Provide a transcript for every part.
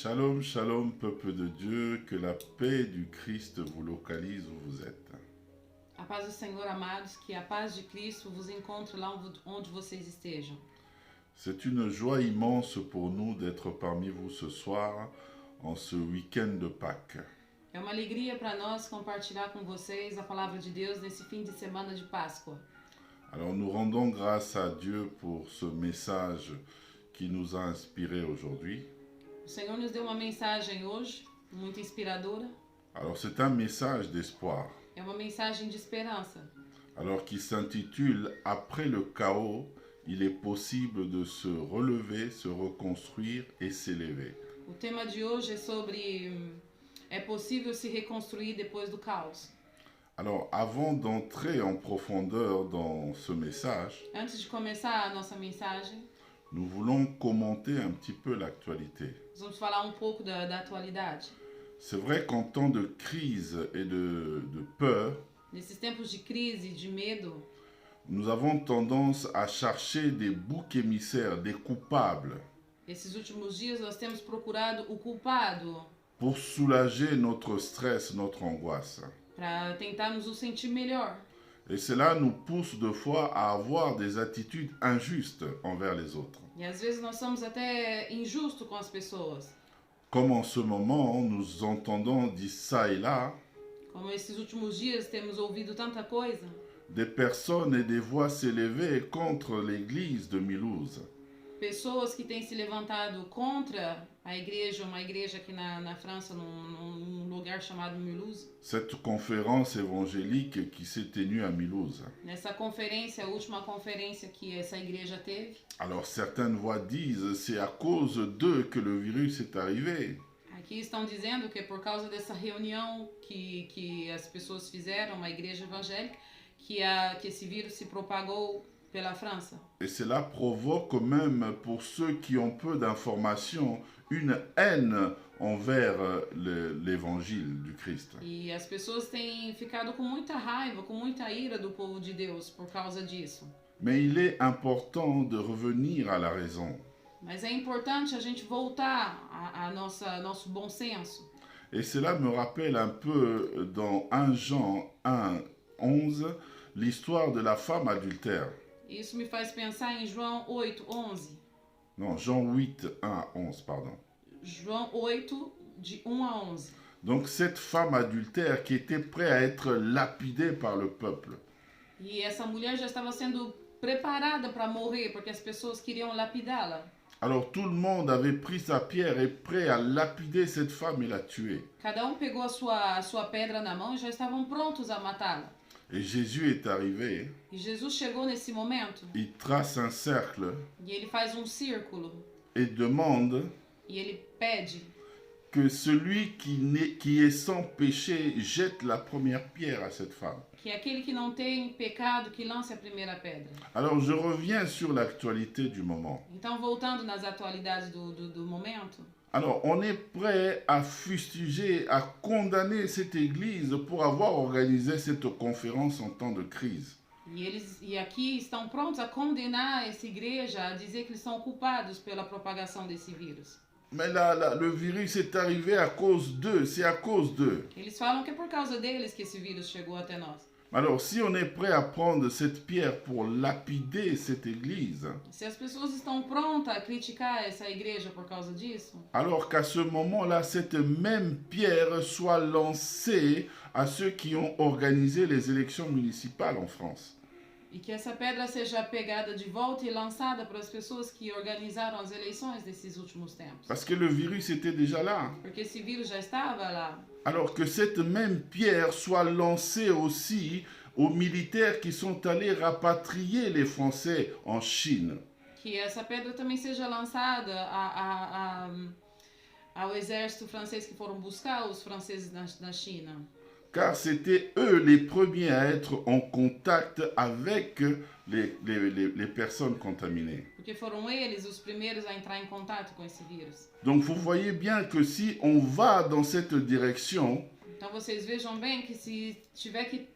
Shalom, shalom, peuple de Dieu, que la paix du Christ vous localise où vous êtes. A paz do Senhor, amados, que a paz de Cristo vos encontre lá onde vocês estejam. C'est une joie immense pour nous d'être parmi vous ce soir, en ce week-end de Pâques. É uma alegria para nós compartilhar com vocês a palavra de Deus nesse fim de semana de Páscoa. Alors nous rendons grâce à Dieu pour ce message qui nous a inspirés aujourd'hui. O Senhor nos deu uma mensagem hoje, muito inspiradora. Alors c'est un message d'espoir, É uma mensagem de esperança. alors qui s'intitule « Après le chaos, il est possible de se relever, se reconstruire et s'élever ». O tema de hoje é sobre é possível se reconstruir depois do caos. Alors, avant d'entrer en profondeur dans ce message, Antes de começar a nossa mensagem, nous voulons commenter un petit peu l'actualité. nós vamos falar um pouco da atualidade. C'est vrai qu'en temps de crise et de peur, Nesses tempos de crise e de medo, nous avons tendance à chercher des boucs émissaires, des coupables, esses últimos dias nós temos procurado o culpado pour soulager notre stress, notre angoisse. para tentarmos nos sentir melhor. Et cela nous pousse de fois à avoir des attitudes injustes envers les autres. E às vezes nós somos até injustos com as pessoas. Comme en ce moment, nous entendons ça et là, Como esses últimos dias temos ouvido tanta coisa, des personnes et des voix s'élever contre l'église de Milouz. pessoas que têm se levantado contra a igreja, uma igreja aqui na França, num lugar chamado Mulhouse. Cette conférence évangélique qui s'est tenue à Milouz. Nessa conferência, a última conferência que essa igreja teve, Alors certaines voix disent c'est à cause d'eux que le virus est arrivé. aqui estão dizendo que é por causa dessa reunião que as pessoas fizeram, uma igreja evangélica, que esse vírus se propagou pela França. Et cela provoque même pour ceux qui ont peu d'informations une haine envers l'évangile du Christ. E as pessoas têm ficado com muita raiva, com muita ira do povo de Deus por causa disso. Mais il est important de revenir à la raison. Mas é importante a gente voltar a nosso bom senso. Et cela me rappelle un peu dans 1 Jean 1, 11, l'histoire de la femme adultère. Isso me faz pensar em João 8, 11. Non, Jean 8, 1 à 11, pardon. João 8, de 1 a 11. Donc cette femme adultère qui était prête à être lapidée par le peuple. E essa mulher já estava sendo preparada para morrer, porque as pessoas queriam lapidá-la. Alors tout le monde avait pris sa pierre et prêt à lapider cette femme et la tuer. Cada pegou a sua pedra na mão e já estavam prontos a matá-la. Et Jésus est arrivé, E Jesus chegou nesse momento il trace un cercle e ele faz um círculo et demande e ele pede que celui qui est sans péché jette la première pierre à cette femme. que aquele que não tem pecado, que lance a primeira pedra. Alors je reviens sur l'actualité du moment. Então, voltando nas atualidades do momento, Alors on est prêt à fustiger, à condamner cette église pour avoir organisé cette conférence en temps de crise. e aqui estão prontos a condenar essa igreja, a dizer que eles são culpados pela propagação desse vírus. Mais là, le virus est arrivé à cause d'eux, c'est à cause d'eux. Eles falam que é por causa deles que esse vírus chegou até nós. Alors si on est prêt à prendre cette pierre pour lapider cette église, Se as pessoas estão prontas a criticar essa igreja por causa disso, alors qu'à ce moment-là, cette même pierre soit lancée à ceux qui ont organisé les élections municipales en France. e que essa pedra seja pegada de volta e lançada para as pessoas que organizaram as eleições desses últimos tempos. Parce que le virus était déjà là. Porque esse vírus já estava lá. Alors que cette même pierre soit lancée aussi aux militaires qui sont allés rapatrier les Français en Chine. Que essa pedra também seja lançada ao exército francês que foram buscar os franceses na China. Car c'était eux les premiers à être en contact avec les personnes contaminées. Porque foram eles os primeiros a entrar em contato com esse vírus. Donc vous voyez bien que si on va dans cette direction, Então vocês vejam bem que se tiver que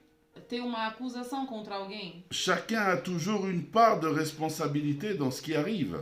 ter uma acusação contra alguém, chacun a toujours une part de responsabilité dans ce qui arrive.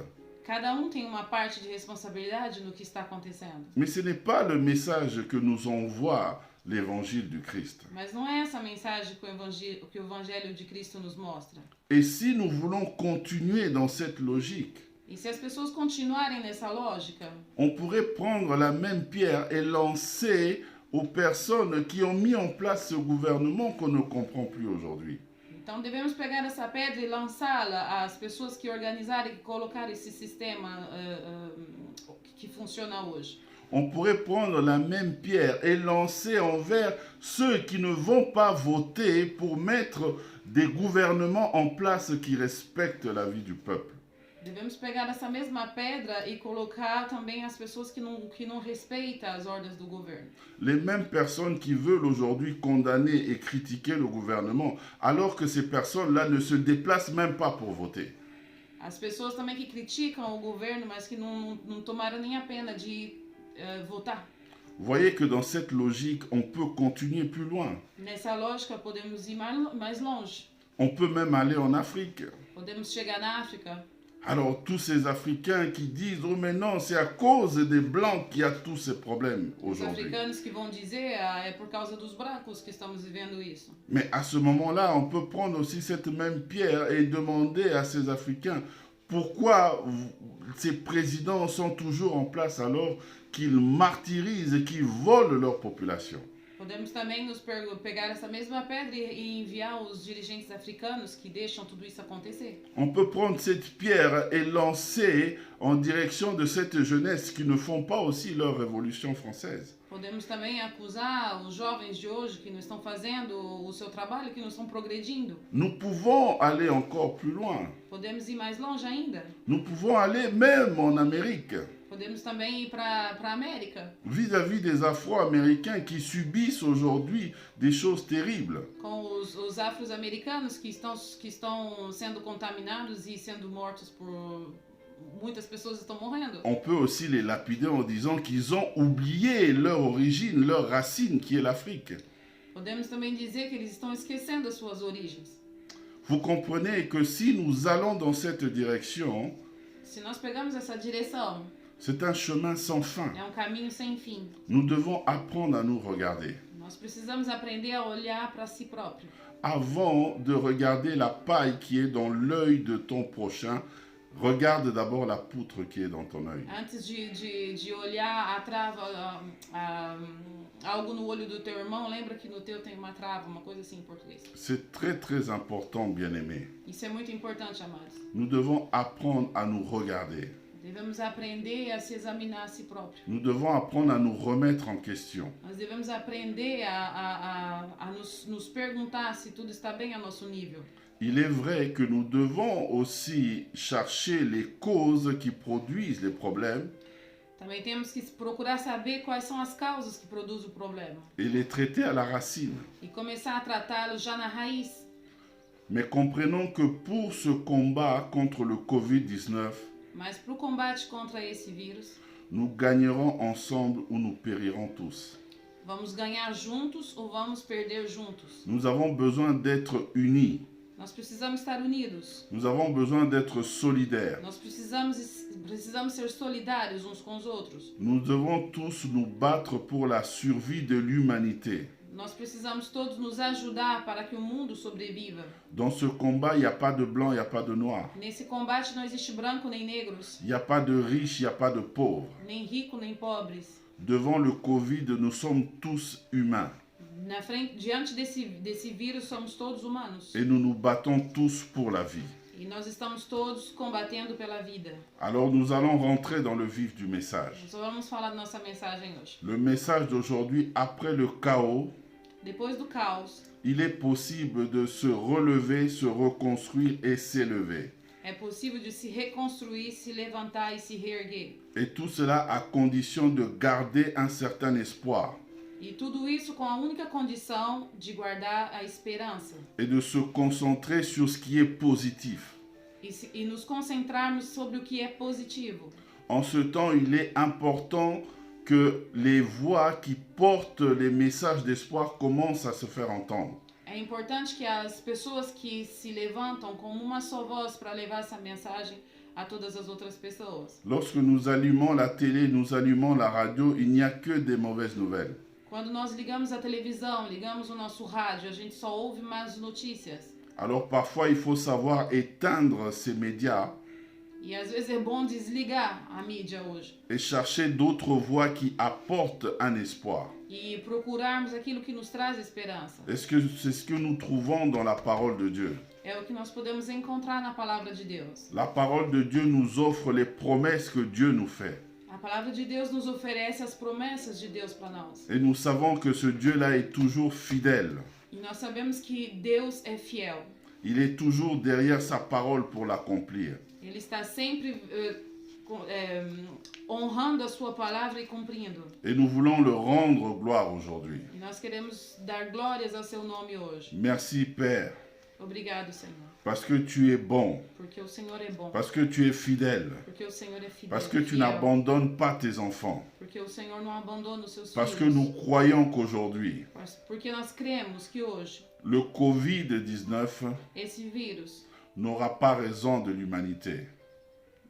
Cada tem uma parte de responsabilidade no que está acontecendo. Mais ce n'est pas le message que nous envoie l'évangile du Christ. Mas não é essa mensagem que o Evangelho de Cristo nos mostra. Et si nous voulons continuer dans cette logique, E se as pessoas continuarem nessa lógica, on pourrait prendre la même pierre et lancer aux personnes qui ont mis en place ce gouvernement qu'on ne comprend plus aujourd'hui. então devemos pegar essa pedra e lançá-la às pessoas que organizaram e colocaram esse sistema que funciona hoje. On pourrait prendre la même pierre et lancer envers ceux qui ne vont pas voter pour mettre des gouvernements en place qui respectent la vie du peuple. Devemos pegar essa mesma pedra e colocar também as pessoas que não respeitam as ordens do governo. Les mêmes personnes qui veulent aujourd'hui condamner et critiquer le gouvernement, alors que ces personnes-là ne se déplacent même pas pour voter. As pessoas também que criticam o governo, mas que não tomaram nem a pena de votar. Vous voyez que dans cette logique, on peut continuer plus loin. Nessa lógica, podemos ir mais longe. On peut même aller en Afrique. Podemos chegar na África. Alors tous ces Africains qui disent « Oh mais non, c'est à cause des Blancs qu'il y a tous ces problèmes Os aujourd'hui. africanos que vão dizer é por causa dos brancos que estamos vivendo isso. » Mais à ce moment-là, on peut prendre aussi cette même pierre et demander à ces Africains pourquoi ces présidents sont toujours en place alors qu'ils martyrisent et qu'ils volent leur population. Podemos também pegar essa mesma pedra e enviar os dirigentes africanos que deixam tudo isso acontecer. On peut prendre cette pierre et lancer en direction de cette jeunesse qui ne font pas aussi leur révolution française. Podemos também acusar os jovens de hoje que não estão fazendo o seu trabalho, que não estão progredindo. Nous pouvons aller encore plus loin. Podemos ir mais longe ainda. Nous pouvons aller même en Amérique, Podemos também ir para a América, vis-à-vis des Afro-Américains qui subissent aujourd'hui des choses terribles. com os afro-americanos que estão sendo contaminados e sendo mortos por... Muitas pessoas estão morrendo. On peut aussi les lapider en disant qu'ils ont oublié leur origine, leur racine qui est l'Afrique. Podemos também dizer que eles estão esquecendo as suas origens. Vous comprenez que si nous allons dans cette direction, Se nós pegamos essa direção, c'est un chemin sans fin. é caminho sem fim. Nous devons apprendre à nous regarder. Nós precisamos aprender a olhar para si próprio. Avant de regarder la paille qui est dans l'œil de ton prochain, regarde d'abord la poutre qui est dans ton œil. Antes de olhar a trava, algo no olho do teu irmão, lembra que no teu tem uma trava, uma coisa assim em português. C'est très très important, bien-aimés. Isso é muito importante, amados. Nous devons apprendre à nous regarder. Devemos aprender a se examinar a si próprio. Nous devons apprendre à nous remettre en question. Nós devemos aprender a nos perguntar se tudo está bem a nosso nível. Il est vrai que nous devons aussi chercher les causes qui produisent les problèmes Também temos que procurar saber quais são as causas que produzem o problema et les traiter à la racine. e começar a tratá-los já na raiz. Mais comprenons que pour ce combat contre le Covid-19, Mas para o combate contra esse vírus, nous gagnerons ensemble ou nous périrons tous. vamos ganhar juntos ou vamos perder juntos. Nous avons besoin d'être unis. Nós precisamos estar unidos. Nous avons besoin d'être solidaires. Nós precisamos ser solidários uns com os outros. Nous devons tous nous battre pour la survie de l'humanité. Nós precisamos todos nos ajudar para que o mundo sobreviva. Dans ce combat, il n'y a pas de blanc, il n'y a pas de noir. Nesse combate não existe branco nem negros, Il n'y a pas de riches, il n'y a pas de pauvres. nem rico nem pobres. Devant le Covid, nous sommes tous humains. Na frente, diante desse vírus, somos todos humanos. Et nous nous battons tous pour la vie. E nós estamos todos combatendo pela vida. Alors nous allons rentrer dans le vif du message. Nós só vamos falar da nossa mensagem hoje. Le message d'aujourd'hui, après le chaos, Depois do caos, il est possible de se relever, se reconstruire et s'élever. é possível de se reconstruir, se levantar e se reerguer. Et tout cela à condition de garder un certain espoir E tudo isso com a única condição de guardar a esperança. et de se concentrer sur ce qui est positif. E nos concentrarmos sobre o que é positivo. En ce temps, il est important que les voix qui portent les messages d'espoir commencent à se faire entendre. É importante que as pessoas que se levantam como uma só voz para levar essa mensagem a todas as outras pessoas. Lorsque nous allumons la télé, nous allumons la radio, il n'y a que des mauvaises nouvelles. Quando nós ligamos a televisão, ligamos o nosso rádio, a gente só ouve más notícias. Alors parfois, il faut savoir éteindre ces médias E às vezes é bom desligar a mídia hoje et chercher d'autres voies qui apportent un espoir. e procurarmos aquilo que nos traz esperança. Est-ce que c'est ce que nous trouvons dans la parole de Dieu? É o que nós podemos encontrar na palavra de Deus. La parole de Dieu nous offre les promesses que Dieu nous fait. A palavra de Deus nos oferece as promessas de Deus para nós. Et nous savons que ce Dieu-là est toujours fidèle. E nós sabemos que Deus é fiel. Il est toujours derrière sa parole pour l'accomplir. Ele está sempre honrando a sua palavra e cumprindo. Et nous voulons le rendre gloire aujourd'hui. E nós queremos dar glórias ao seu nome hoje. Merci Père, Obrigado, Senhor. parce que tu es bon, Porque o Senhor é bom. parce que tu es fidèle, Porque o Senhor é fiel. parce que tu n'abandonnes pas tes enfants, Porque o Senhor não abandona os seus parce que filhos. nous croyons qu'aujourd'hui, Porque nós cremos que hoje le Covid-19 esse vírus n'aura pas raison de l'humanité.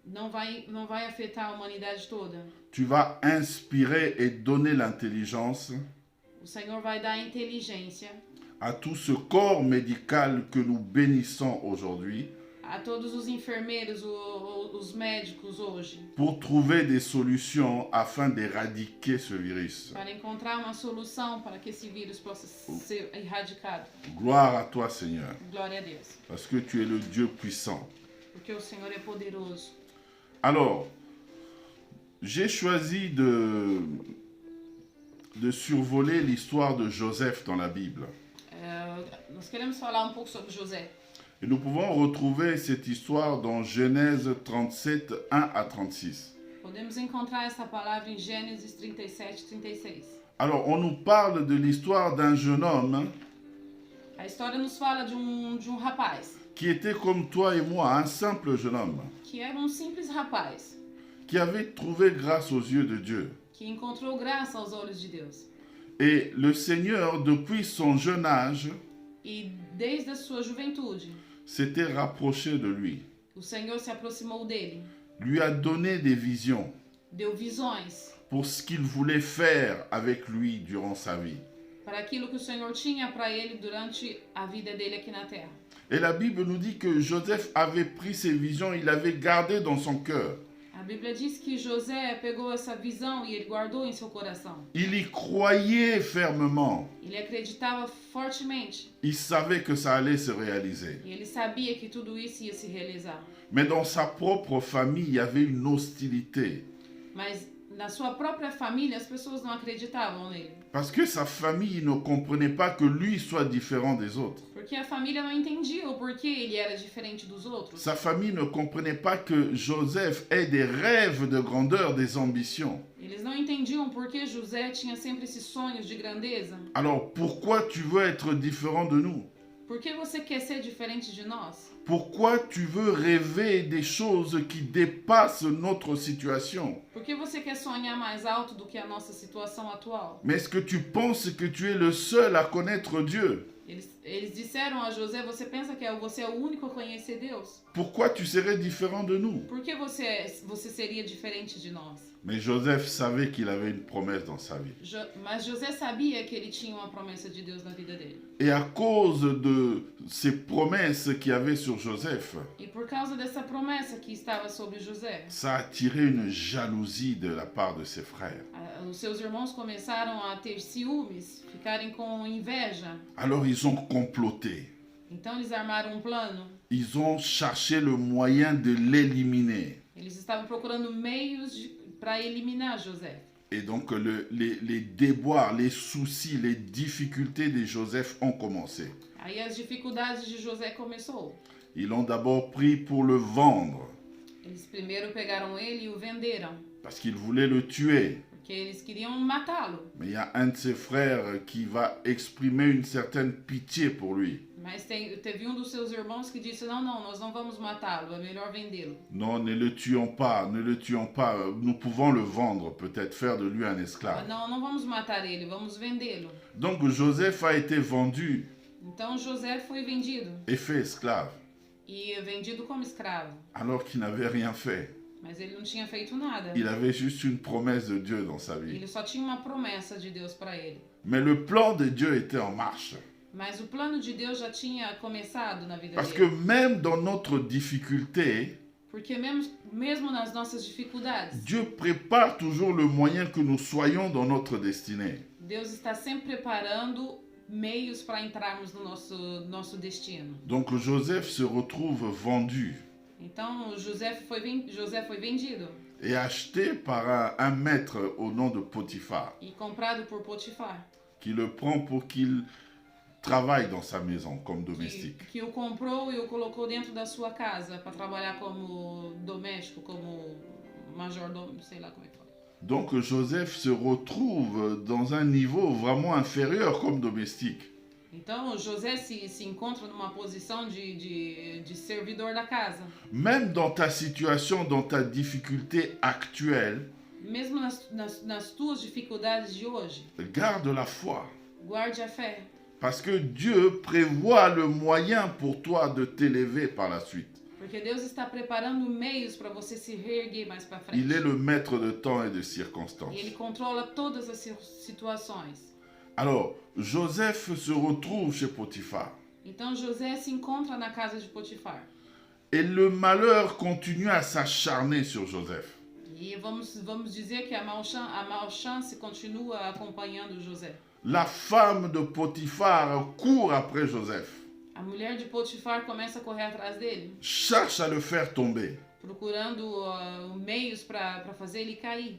não vai afetar a humanidade toda. Tu vas inspirer et donner l'intelligence O Senhor vai dar inteligência à tout ce corps médical que nous bénissons aujourd'hui a todos os enfermeiros, os médicos hoje, pour trouver des solutions afin d'éradiquer ce virus. para encontrar uma solução para que esse vírus possa ser erradicado. Gloire à toi Seigneur, Glória a Deus. parce que tu es le Dieu puissant. Porque o Senhor é poderoso. Alors, j'ai choisi de survoler l'histoire de Joseph dans la Bible. Nós queremos falar pouco sobre José. Et nous pouvons retrouver cette histoire dans Genèse 37, 1 à 36. Podemos encontrar essa palavra em Gênesis 37, 36. Alors, on nous parle de l'histoire d'un jeune homme A história nos fala de um rapaz, qui était comme toi et moi, un simple jeune homme, que era simples rapaz, qui avait trouvé grâce aux yeux de Dieu. que encontrou graça aos olhos de Deus. Et le Seigneur, depuis son jeune âge, E desde a sua juventude, s'était rapproché de lui, o Senhor se aproximou dele, lui a donné des visions deu visões pour ce qu'il voulait faire avec lui durant sa vie. para aquilo que o Senhor tinha para ele durante a vida dele aqui na terra. Et la Bible nous dit que Joseph avait pris ces visions, il l'avait gardé dans son cœur. A Bíblia diz que José pegou essa visão e ele guardou em seu coração. Il y croyait fermement. Ele acreditava fortemente Il savait que ça allait se réaliser. e ele sabia que tudo isso ia se realizar. Mais dans sa propre famille, il y avait une hostilité. Mas na sua própria família as pessoas não acreditavam nele. Parce que sa famille ne comprenait pas que lui soit différent des autres. Porque a família não entendia o porquê ele era diferente dos outros. Sa famille ne comprenait pas que Joseph ait des rêves de grandeur, des ambitions. Eles não entendiam por que José tinha sempre esses sonhos de grandeza. Alors pourquoi tu veux être différent de nous? Por que você quer ser diferente de nós? Pourquoi tu veux rêver des choses qui dépassent notre situation? Por que você quer sonhar mais alto do que a nossa situação atual? Mais est-ce que tu penses que tu es le seul à connaître Dieu? Eles disseram a José, você pensa que você é o único a conhecer Deus? Pourquoi tu serais différent de nous? Por que você seria diferente de nós? Mais Joseph savait qu'il avait une promesse dans sa vie. Mas José sabia que ele tinha uma promessa de Deus na vida dele. Et à cause de ces promesses qu'il y avait sur Joseph, E por causa dessa promessa que estava sobre José, ça a attiré une jalousie de la part de ses frères. os seus irmãos começaram a ter ciúmes, ficarem com inveja. Alors ils ont comploté. Então eles armaram plano. Ils ont cherché le moyen de l'éliminer. Eles estavam procurando meios para eliminar José. Et donc les déboires, les soucis, les difficultés de Joseph ont commencé. Aí as dificuldades de José começou. Ils l'ont d'abord pris pour le vendre, Eles primeiro pegaram ele e o venderam, parce qu'ils voulaient le tuer. porque eles queriam matá-lo. Mais il y a un de ses frères qui va exprimer une certaine pitié pour lui. Mas teve dos seus irmãos que disse, não, nós não vamos matá-lo, é melhor vendê-lo. Non, ne le tuons pas, ne le tuons pas. Nous pouvons le vendre, peut-être faire de lui un esclave. Não vamos matar ele, vamos vendê-lo. Donc Joseph a été vendu Então José foi vendido et fait esclave. e vendido como escravo. alors qu'il n'avait rien fait. Mas ele não tinha feito nada. Il avait juste une promesse de Dieu dans sa vie. Ele só tinha uma promessa de Deus para ele. Mais le plan de Dieu était en marche. Mas o plano de Deus já tinha começado na vida Parce que dele. même dans notre difficulté, Porque mesmo nas nossas dificuldades, Dieu prépare toujours le moyen que nous soyons dans notre destinée. Deus está sempre preparando meios para entrarmos no nosso destino. Donc Joseph se retrouve vendu Então José foi vendido et acheté par un maître au nom de Potiphar, e comprado por Potifar, qui le prend pour qu'il travaille dans sa maison comme domestique. que o comprou e o colocou dentro da sua casa para trabalhar como doméstico, como majordomo, sei lá como é que fala. Donc Joseph se retrouve dans un niveau vraiment inférieur comme domestique. Então José se encontra numa posição de servidor da casa. Même dans ta situation, dans ta difficulté actuelle, Mesmo nas tuas dificuldades de hoje, garde la foi. guarde a fé. Parce que Dieu prévoit le moyen pour toi de t'élever par la suite. Porque Deus está preparando meios para você se reerguer mais para frente. Il est le maître de temps et de E circonstances. ele controla todas as situações. Alors, Joseph se retrouve chez Potiphar. Então José se encontra na casa de Potifar. Et le malheur continue à s'acharner sur Joseph. E vamos dizer que a malchance continua acompanhando José. La femme de Potiphar court après Joseph, A mulher de Potifar começa a correr atrás dele, cherche à le faire tomber. procurando meios para fazer ele cair.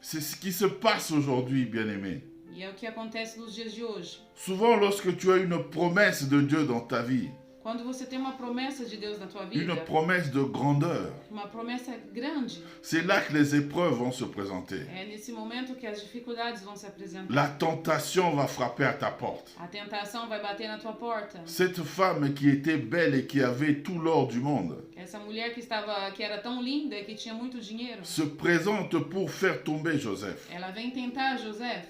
C'est ce qui se passe aujourd'hui, bien-aimés. E é o que acontece nos dias de hoje. Souvent, lorsque tu as une promesse de Dieu dans ta vie, Quando você tem uma promessa de Deus na tua une vida, promesse de grandeur, uma promessa grande, c'est là que les épreuves vont se présenter. é nesse momento que as dificuldades vão se apresentar. La tentation va frapper à ta porte. A tentação vai bater na tua porta. Cette femme qui était belle et qui avait tout l'or du monde Essa mulher que era tão linda e que tinha muito dinheiro, se présente pour faire tomber Joseph. ela vem tentar José.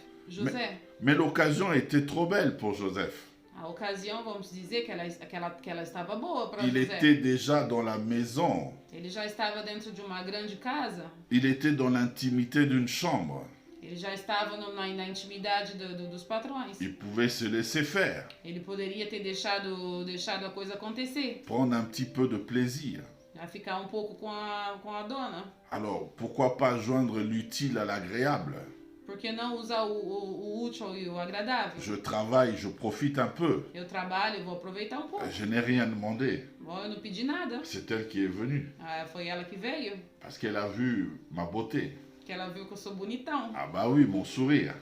Mais l'occasion était trop belle pour Joseph. A ocasião, vamos dizer que ela estava boa para Il José. était déjà dans la maison. Ele já estava dentro de uma grande casa. Il était dans l'intimité d'une chambre. Ele já estava na intimidade dos patrões. Il pouvait se laisser faire, Ele poderia ter deixado a coisa acontecer, prendre un petit peu de plaisir. a ficar um pouco com a dona. Alors, pourquoi pas joindre l'utile à l'agréable? Por que não usar o útil e o agradável? Je travaille, je profite un peu. Eu trabalho, eu vou aproveitar um pouco. Je n'ai rien demandé. Bom, eu não pedi nada. C'est elle qui est venue. Foi ela que veio, Parce qu'elle a vu ma beauté. que ela viu que eu sou bonitão. Ah bah oui, mon sourire.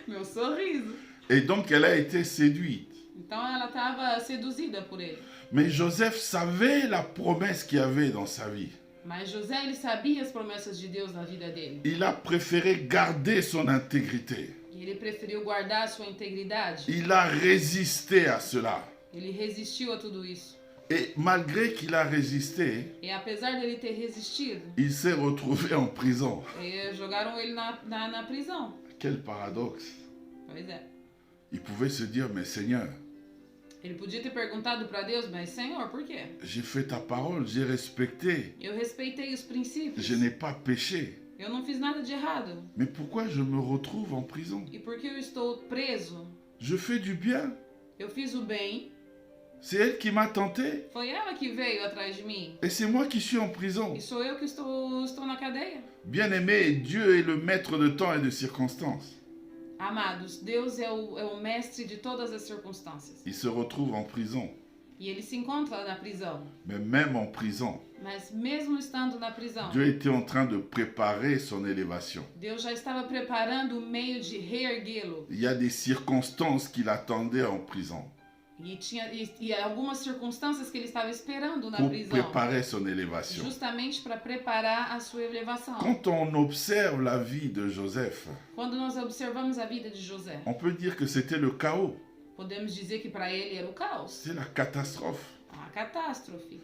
Meu sorriso. Et donc elle a été séduite. Então ela estava seduzida por ele. Mais Joseph savait la promesse qu'il y avait dans sa vie. Mas José, ele sabia as promessas de Deus na vida dele. Il a préféré garder son intégrité. E ele preferiu guardar a sua integridade. Il a résisté à cela. Ele resistiu a tudo isso. Et malgré qu'il a résisté, E apesar dele ter resistido, il s'est retrouvé en prison. jogaram ele na prisão. Quel paradoxe. Pois é. Il pouvait se dire, mais Seigneur, Ele podia ter perguntado para Deus, mas Senhor, por quê? j'ai fait ta parole, j'ai respecté, Eu respeitei os princípios. je n'ai pas péché. Eu não fiz nada de errado. Mais pourquoi je me retrouve en prison? E por que eu estou preso? Je fais du bien. Eu fiz o bem. C'est elle qui m'a tenté. Foi ela que veio atrás de mim. Et c'est moi qui suis en prison. E sou eu que estou na cadeia. Bien-aimé, Dieu est le maître de temps et de circonstances. Amados, Deus é o mestre de todas as circunstâncias. Il se retrouve en prison. E ele se encontra na prisão. Mais même en prison, Mas mesmo estando na prisão, Dieu était en train de préparer son élévation. Deus já estava preparando o meio de reerguê-lo. Il y a des circonstances qui l'attendaient en prison E algumas circunstâncias que ele estava esperando na pour prisão. préparer son élévation. Justamente para preparar a sua elevação. Quand on observe la vie de Joseph, Quando nós observamos a vida de José, on peut dire que c'était le chaos, podemos dizer que para ele era o caos, c'est la catastrophe. a catástrofe.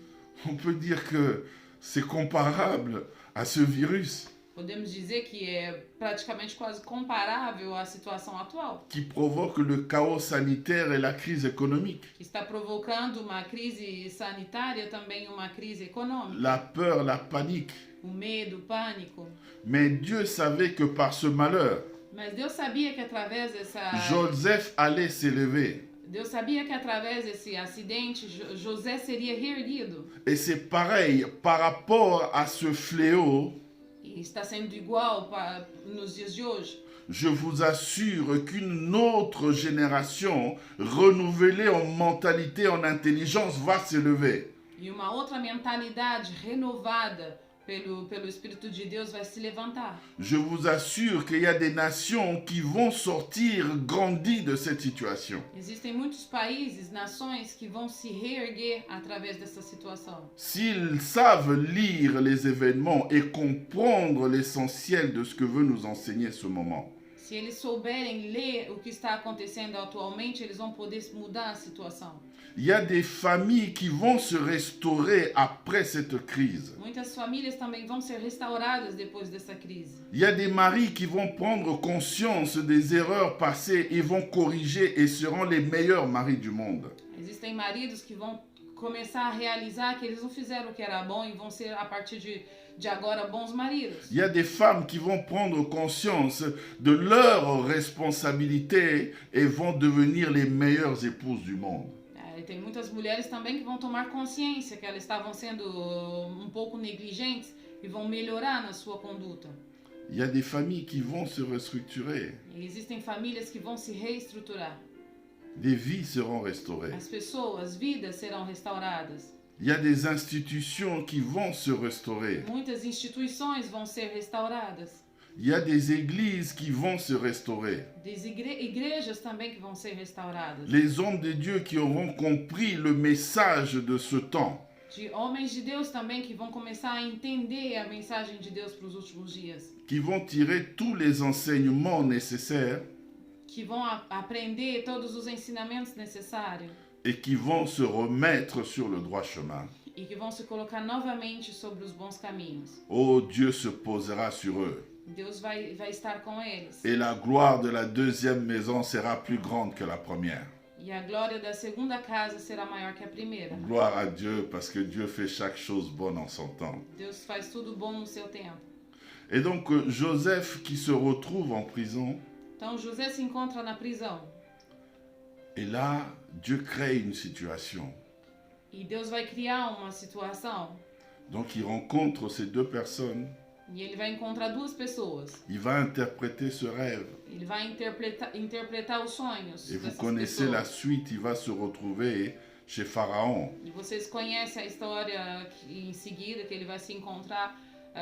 On peut dire que c'est comparable à ce virus. Podemos dizer que é praticamente quase comparável à situação atual, qui provoque le chaos sanitaire et la crise économique. que está provocando uma crise sanitária, também uma crise econômica, La peur, la panique. o medo, o pânico. Mais Dieu savait que par ce malheur, Mas Deus sabia que através Joseph allait s'élever. Deus sabia que através desse acidente José seria reerguido. Et c'est pareil par rapport à ce fléau. E está sendo igual nos dias de hoje. Je vous assure qu'une autre génération renouvelée en mentalité, en intelligence va s'élever. E uma outra mentalidade renovada pelo Espírito de Deus vai se levantar. Je vous assure qu'il y a des nations qui vont sortir grandies de cette situation. Existem muitos países, nações que vão se reerguer através dessa situação. S'ils savent lire les événements et comprendre l'essentiel de ce que veut nous enseigner ce moment. Se eles souberem ler o que está acontecendo atualmente, eles vão poder mudar a situação. Il y a des familles qui vont se restaurer après cette crise. Muitas famílias também vão ser restauradas depois dessa crise. Il y a des maris qui vont prendre conscience des erreurs passées et vont corriger et seront les meilleurs maris du monde. Existem maridos que vão começar a realizar que eles não fizeram o que era bom e vão ser, a partir de agora, bons maridos. Il y a des femmes qui vont prendre conscience de leurs responsabilités et vont devenir les meilleures épouses du monde. E tem muitas mulheres também que vão tomar consciência que elas estavam sendo um pouco negligentes e vão melhorar na sua conduta. Il y a des familles qui vont se restructurer. E existem famílias que vão se reestruturar. Des vies seront restaurées. As pessoas, as vidas serão restauradas. Il y a des institutions qui vont se restaurer. Muitas instituições vão ser restauradas. Il y a des églises qui vont se restaurer. Des igrejas também que vão ser restauradas. Les hommes de Dieu qui auront compris le message de ce temps. De homens de Deus também que vão começar a entender a mensagem de Deus para os últimos dias. Qui vont tirer tous les enseignements nécessaires. Que vão aprender todos os ensinamentos necessários. Et qui vont se remettre sur le droit chemin. E que vão se colocar novamente sobre os bons caminhos. Oh, Dieu se posera sur eux. Deus vai estar com eles. Et la gloire de la deuxième maison sera plus grande que la première. E a glória da segunda casa será maior que a primeira. Gloire à Dieu, parce que Dieu fait chaque chose bonne en son temps. Deus faz tudo bom no seu tempo. Et donc Joseph qui se retrouve en prison. Então José se encontra na prisão. Et là, Dieu crée une situation. E Deus vai criar uma situação. Donc il rencontre ces deux personnes. E ele vai encontrar duas pessoas. Il va interpréter ce rêve. Ele vai interpretar os sonhos. Et vous connaissez la suite, il va se retrouver chez Pharaon. E vocês conhecem a história em seguida, que ele vai se encontrar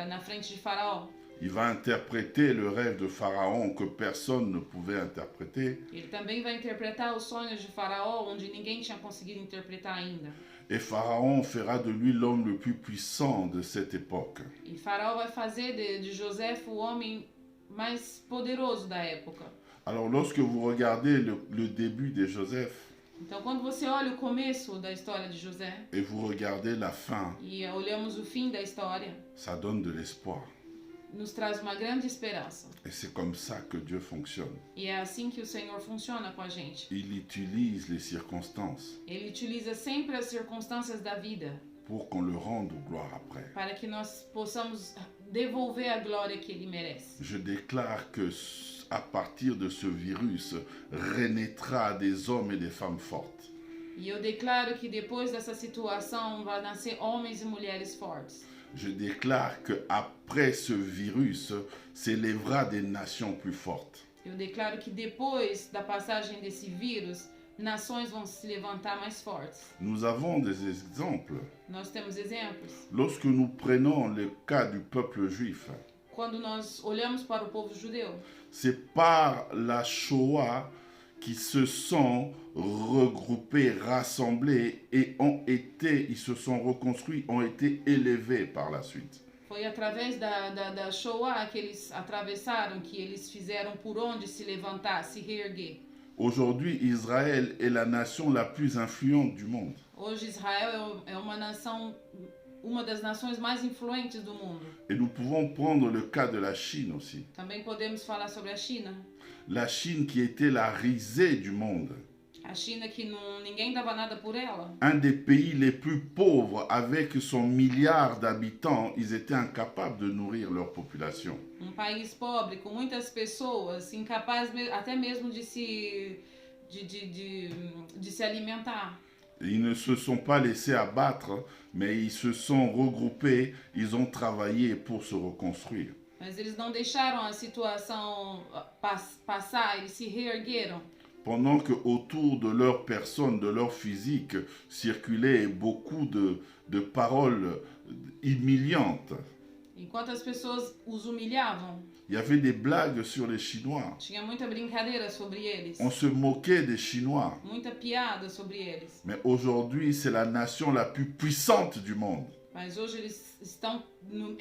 na frente de Faraó. Il va interpréter le rêve de Pharaon que personne ne pouvait interpréter. Ele também vai interpretar os sonhos de Faraó, onde ninguém tinha conseguido interpretar ainda. Et Pharaon fera de lui l'homme le plus puissant de cette époque. E Faraó vai fazer de José o homem mais poderoso da época. Alors lorsque vous regardez le début de Joseph, então quando você olha o começo da história de José et vous regardez la fin, e olhamos o fim da história, ça donne de l'espoir. nos traz uma grande esperança. Et c'est comme ça que Dieu fonctionne. E é assim que o Senhor funciona com a gente. Il utilise les circonstances Ele utiliza sempre as circunstâncias da vida pour qu'on le rende gloire après. para que nós possamos devolver a glória que ele merece. Je déclare que à partir de ce virus renaîtra des hommes et des femmes fortes. E eu declaro que depois dessa situação vai nascer homens e mulheres fortes. Je déclare que après ce virus s'élèvera des nations plus fortes. Eu declaro que depois da passagem desse vírus, nações vão se levantar mais fortes. Nous avons des exemples. Nós temos exemplos. Lorsque nous prenons le cas du peuple juif, Quando nós olhamos para o povo judeu, c'est par la Shoah qui se sont regroupés, rassemblés et ils se sont reconstruits, ont été élevés par la suite. foi através da Shoah que eles atravessaram, que eles fizeram por onde se levantar, se reerguer. Aujourd'hui, Israël est la nation la plus influente du monde. Hoje Israel é uma nação uma das nações mais influentes do mundo. Et nous pouvons prendre le cas de la Chine aussi. Também podemos falar sobre a China. La Chine qui était la risée du monde. A China que ninguém dava nada por ela. Un des pays les plus pauvres, avec son milliard d'habitants, ils étaient incapables de nourrir leur population. País pobre, com muitas pessoas, incapaz até mesmo de se alimentar. Ils ne se sont pas laissés abattre, mais ils se sont regroupés, ils ont travaillé pour se reconstruire. Mas eles não deixaram a situação passar, eles se reergueram. Pendant que autour de leur personne, de leur physique, circulaient beaucoup de paroles humiliantes. Enquanto as pessoas os humilhavam, il y avait des blagues sur les Chinois. Tinha muita brincadeira sobre eles. On se moquait des Chinois. Muita piada sobre eles. Mais aujourd'hui, c'est la nation la plus puissante du monde. Mas hoje eles estão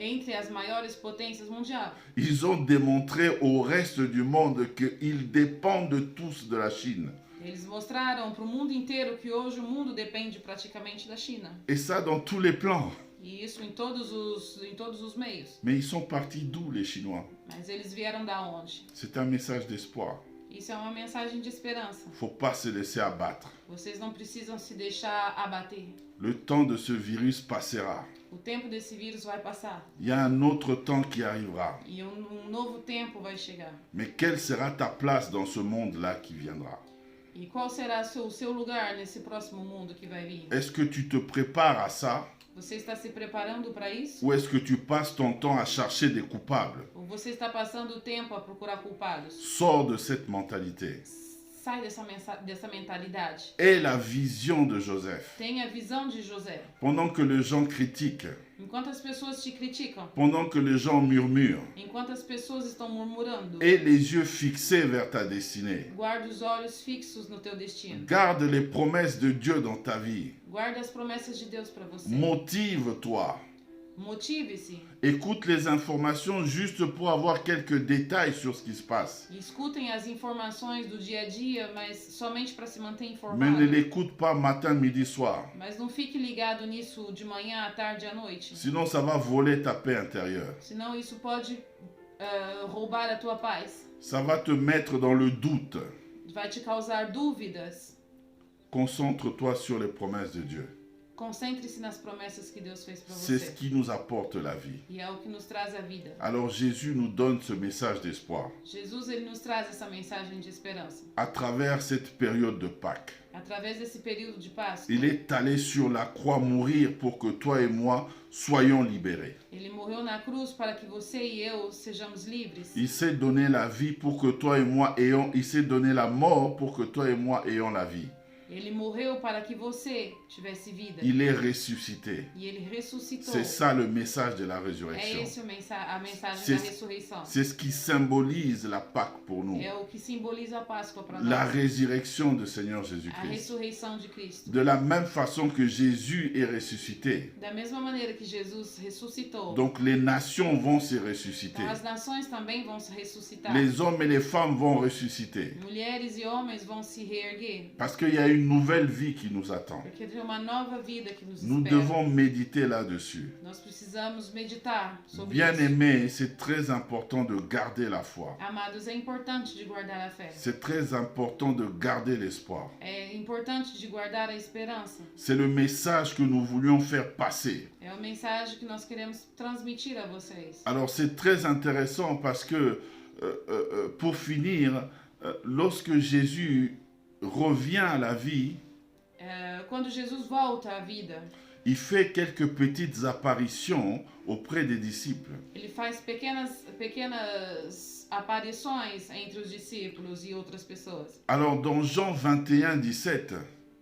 entre as maiores potências mundiais. Ils ont démontré au reste du monde qu'ils dépendent tous de la Chine. Eles mostraram para o mundo inteiro que hoje o mundo depende praticamente da China. Et ça dans tous les plans. E isso em todos os meios. Mais ils sont partis d'où, les Chinois? Mas eles vieram da onde? C'est un message d'espoir. Isso é uma mensagem de esperança. Faut pas se laisser abattre. Vocês não precisam se deixar abater. Le temps de ce virus passera. O tempo desse vírus vai passar. Il y a un autre temps qui arrivera. E novo tempo vai chegar. Mais quelle sera ta place dans ce monde-là qui viendra? E qual será o seu lugar nesse próximo mundo que vai vir? Est-ce que tu te prépares à ça? Você está se preparando para isso? Ou est-ce que tu passes ton temps à chercher des coupables? Ou você está passando o tempo a procurar culpados? Sors de cette mentalité. Sai dessa mentalidade. Aie la vision de Joseph. Tenha a visão de José. Pendant que les gens critiquent, Enquanto as pessoas te criticam, pendant que les gens murmurent, enquanto as pessoas estão murmurando, aie les yeux fixés vers ta destinée. guarda os olhos fixos no teu destino. Garde les promesses de Dieu dans ta vie. Guarda as promessas de Deus para você. Motive-toi. Motive-se. Écoute les informations juste pour avoir quelques détails sur ce qui se passe. Escutem as informações do dia a dia, mas somente para se manter Mais informado. ne l'écoute pas matin, midi, soir. Mas não fique ligado nisso de manhã, à tarde e à noite. Sinon, ça va voler ta paix intérieure. Senão isso pode roubar a tua paz. Ça va te mettre dans le doute. Vai te causar dúvidas. Concentre-toi sur les promesses de Dieu. Concentre-se nas promessas que Deus fez para C'est ce você. qui nous apporte la vie. E é o que nos traz a vida. Alors Jésus nous donne ce message d'espoir Jesus, ele nos traz essa mensagem de esperança. à travers cette période de Pâques. Através desse período de Páscoa, Il est allé sur la croix mourir pour que toi et moi soyons libérés. ele morreu na cruz para que você e eu sejamos livres. Il s'est donné la vie pour que toi et moi ayons... Il s'est donné la mort pour que toi et moi ayons la vie. Ele morreu para que você tivesse vida. Il est ressuscité. E ele ressuscitou. C'est ça le message de la É résurrection. esse a mensagem C'est- da ressurreição. C'est ce qui symbolise la Pâque pour nous. É o que simboliza a Páscoa para La nós. résurrection du Seigneur A Jésus-Christ. ressurreição de Cristo. De la même façon que Jésus est ressuscité. Da mesma maneira que Jesus ressuscitou. Donc les nations vont se ressusciter. Então as nações também vão se ressuscitar. Les hommes et les femmes vont ressusciter. Mulheres e homens vão se reerguer. Parce qu'il y a une nouvelle vie qui nous attend. Porque tem uma nova vida que nos Nous espera. devons méditer là-dessus. Nós precisamos meditar sobre isso. Bien-aimés, c'est très important de garder la foi. Amados, é importante de guardar a fé. C'est très important de garder l'espoir. É importante de guardar a esperança. C'est le message que nous voulions faire passer. É uma mensagem que nós queremos transmitir a vocês. Alors c'est très intéressant parce que, pour finir, lorsque Jésus revient à la vie, Quando Jesus volta à vida, il fait quelques petites apparitions auprès des disciples. ele faz pequenas aparições entre os discípulos e outras pessoas. Alors dans Jean 21, 17,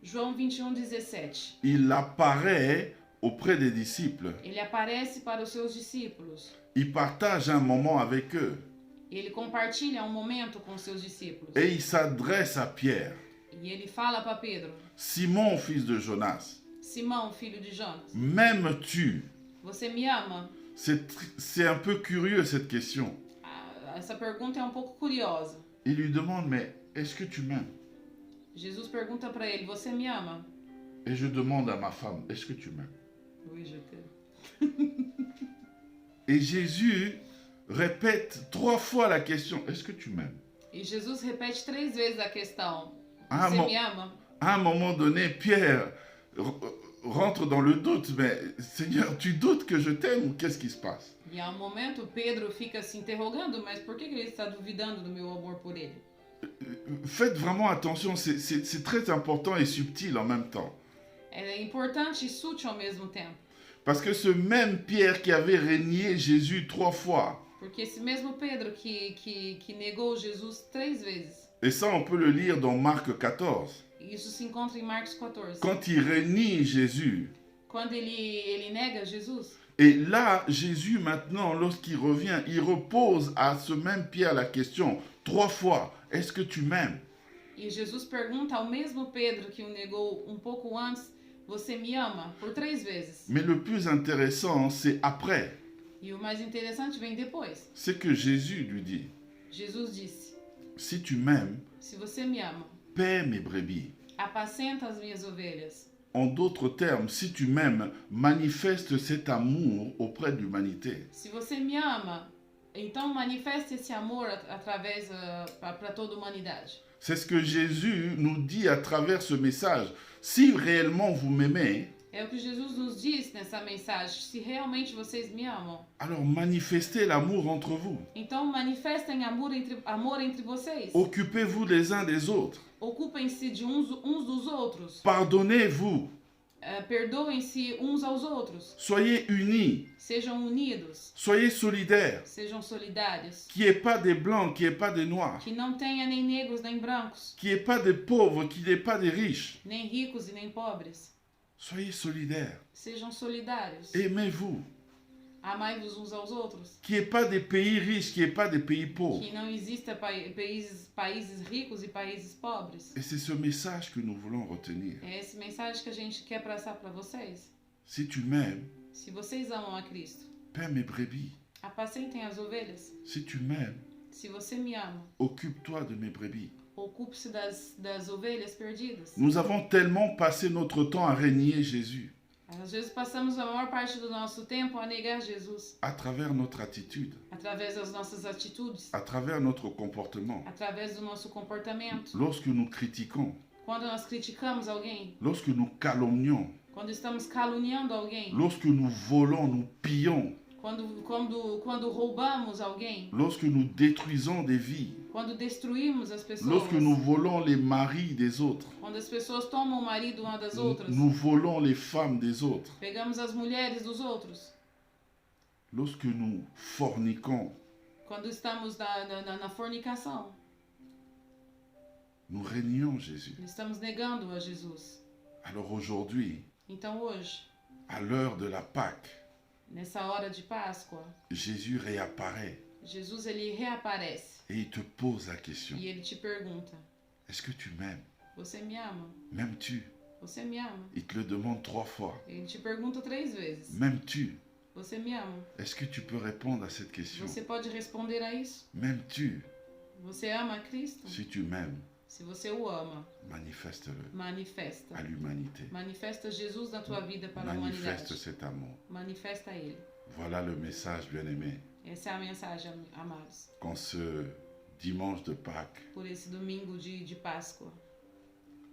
João 21:17. il apparaît auprès des disciples. Ele aparece para os seus discípulos. Il partage un moment avec eux Ele compartilha um momento com os seus discípulos. et il s'adresse à Pierre. E ele fala para Pedro: Simon, fils de Jonas, Simão, filho de Jonas, m'aimes-tu? você me ama? C'est un peu curieux cette question. Essa pergunta é um pouco curiosa. Il lui demande, mais est-ce que tu m'aimes? Jesus pergunta para ele: você me ama? Et je demande à ma femme, est-ce que tu m'aimes? Oui, je t'aime. Et Jésus répète 3 fois la question, est-ce que tu m'aimes? E Jesus repete 3 vezes a questão: Ah, Você mon- me ama? À un moment donné, Pierre rentre dans le doute, mais Seigneur, tu doutes que je t'aime ou qu'est-ce qui se passe? E há um momento Pedro fica se interrogando, mas por que ele está duvidando do meu amor por ele? Faites vraiment attention, c'est très important et subtil en même temps. É importante e sutil ao mesmo tempo, Parce que ce même Pierre qui avait régné Jésus 3 fois, porque esse mesmo Pedro que negou Jesus 3 vezes, et ça on peut le lire dans Marc 14, isso se encontra em Marcos 14. quand il renie Jésus, Quando ele nega Jesus, et là, Jésus maintenant, lorsqu'il revient, il repose à ce même Pierre la question 3 fois, est-ce que tu m'aimes? e Jesus pergunta ao mesmo Pedro que o negou um pouco antes: Você me ama? Por 3 vezes. Mais le plus intéressant, c'est après. E o mais interessante vem depois. C'est que Jésus lui dit, Jesus disse: si tu m'aimes, Se você me ama, paie mes brebis. apacenta as minhas ovelhas. En d'autres termes, si tu m'aimes, manifeste cet amour auprès de l'humanité. Se você me ama, então manifeste esse amor através para toda a humanidade. C'est ce que Jésus nous dit à travers ce message. Si réellement vous m'aimez, É o que Jesus nos diz nessa mensagem: se realmente vocês me amam, alors manifestez l'amour entre vous. então manifestem amor entre vocês. Occupez-vous les uns des autres. Ocupem-se de uns dos outros. Pardonnez-vous. Perdoem-se uns aos outros. Soyez unis. Sejam unidos. Soyez solidaires. Sejam solidários. Qu'il n'y ait pas des blancs, qu'il n'y ait pas des noirs. Que não tenha nem negros nem brancos, Qu'il n'y ait pas des pauvres, qu'il n'y ait pas des riches. nem ricos e nem pobres. Soyez solidaires. Sejam solidários. Aimez-vous. Amai-vos uns aos outros. Qu'il n'y ait pas des pays riches, qu'il n'y ait pas des pays pauvres. Que não exista países ricos e países pobres. Et c'est ce message que nous voulons retenir. É essa mensagem que a gente quer passar para vocês. Si tu m'aimes, Se vocês amam a Cristo, paie mes brebis. apacentem as ovelhas. Si tu m'aimes, Se você me ama, occupe-toi de mes brebis. ocupe-se das ovelhas perdidas. Nous avons tellement passé notre temps à régner Jésus Às vezes passamos a maior parte do nosso tempo a negar Jesus, à travers notre attitude, através das nossas atitudes, à travers notre comportement. através do nosso comportamento. Lorsque nous critiquons, Quando nós criticamos alguém, lorsque nous calomnions, quando estamos caluniando alguém, lorsque nous volons, nous pillons, quando roubamos alguém, lorsque nous détruisons des vies, quando destruímos as pessoas, lorsque nous volons les maris des autres, quando as pessoas tomam o marido uma das outras, nous volons les femmes des autres, pegamos as mulheres dos outros, lorsque nous forniquons, quando estamos na fornicação, nous régnons Jésus. estamos negando a Jesus. Alors aujourd'hui, Então hoje, à l'heure de la Pâque, nessa hora de Páscoa, Jésus réapparaît Jesus ele reaparece et il te pose la question, e ele te pergunta: est-ce que tu m'aimes? Você me ama? M'aimes-tu? Você me ama? Il te le demande 3 fois. Ele te pergunta 3 vezes: M'aimes-tu? Você me ama? Est-ce que tu peux répondre à cette question? Você pode responder a isso? M'aimes-tu? Você ama a Cristo? Si tu m'aimes, Se você o ama, manifeste-le manifesta. à l'humanité. Manifesta Jesus na tua vida para a Manifeste humanidade. cet amour. Manifesta ele. Voilà le message, bien-aimé. Essa é a mensagem, amados. Qu'en ce dimanche de Pâques, Por esse domingo de Páscoa.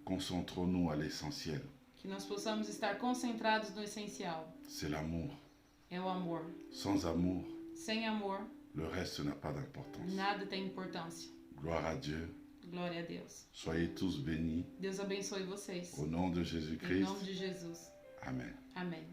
concentrons-nous à l'essentiel. Que nós possamos estar concentrados no essencial. C'est l'amour. É o amor. Sans amour, Sem amor, le reste n'a pas d'importance. nada tem importância. Gloire à Dieu. Glória a Deus. Soyez tous bénis Deus abençoe vocês. au nom de Em Jésus-Christ. nome de Jesus. Amen. Amém.